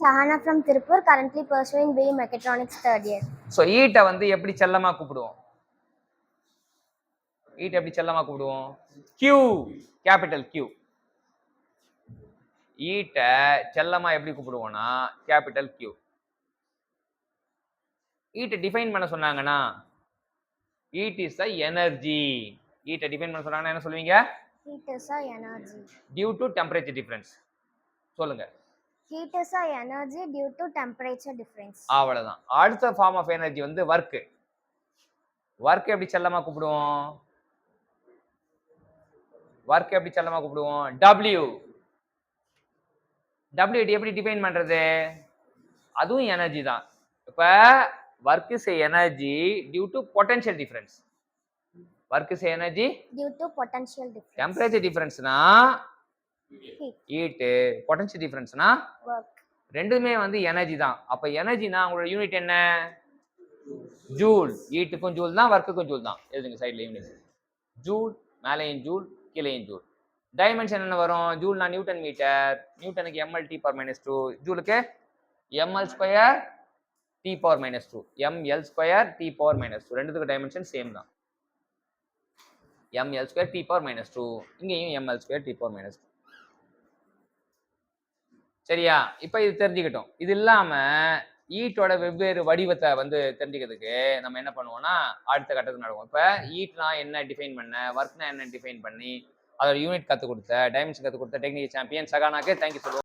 Sahana from Tirupur, currently pursuing BE Mechatronics third year. So ஈட்டை வந்து எப்படி செல்லமா கூப்பிடுவோம்? ஈட்டை எப்படி செல்லமா கூப்பிடுவோம்? Q, capital Q. ஈட்டை செல்லமா எப்படி கூப்பிடுவோம்னா கேபிட்டல் Q. ஈட்டை டிஃபைன் பண்ண சொன்னாங்கன்னா ஈட் இஸ் த எனர்ஜி. ஈட்டை டிஃபைன் பண்ண சொன்னாங்கன்னா என்ன சொல்லுவீங்க? Heat is a energy. Due to temperature difference. சொல்லுங்க. Heat is a energy due to temperature difference. அவ்வளவுதான். அடுத்த ஃபார்ம் ஆஃப் எனர்ஜி வந்து வர்க். வர்க் எப்படி செல்லமா கூப்பிடுவோம்? வர்க் எப்படி செல்லமா கூப்பிடுவோம்? W. W எப்படி டிஃபைன் பண்றது? அதுவும் எனர்ஜி தான். இப்ப work is energy due to potential difference. Work is energy due to potential difference. Temperature டிஃபரன்ஸ்னா ஹீட், பொட்டன்ஷியல் டிஃபரன்ஸ்னா work. ரெண்டுமே வந்து எனர்ஜி தான். அப்ப எனர்ஜினா உங்களோட யூனிட் என்ன? ஜூல். ஹீட்டுக்கும் ஜூல் தான், வர்க்குக்கும் ஜூல் தான். எழுதுங்க சைடுல யூனிட். ஜூல், மேலேயும் ஜூல், கீழேயும் ஜூல். டைமென்ஷன் என்ன வரும்? ஜூல்னா நியூட்டன் மீட்டர், நியூட்டனுக்கு ml t பவர் -2, ஜூலுக்கு ml square t power -2, ml square t power -2. ரெண்டுத்துக்கு டைமென்ஷன் சேம் தான். ml ஸ்கொயர் t பவர் -2, இங்கேயும் ml ஸ்கொயர் t பவர் -2. சரியா? இப்போ இது தெரிஞ்சுக்கிட்டோம். இது இல்லாம ஈட்டோட வெவ்வேறு வடிவத்தை வந்து தெரிஞ்சுக்கிறதுக்கு நம்ம என்ன பண்ணுவோம்னா அடுத்த கட்டத்துக்கு நடக்கும். இப்போ ஈட்னா என்ன டிஃபைன் பண்ண, ஒர்க்னா என்ன டிஃபைன் பண்ணி அதோட யூனிட் கற்றுக் கொடுத்த, டைமென்ஷன் கற்றுக் கொடுத்த டெக்னிக்கல் சாம்பியன் சகானாக்கு தேங்க்யூ சொல்லுவோம்.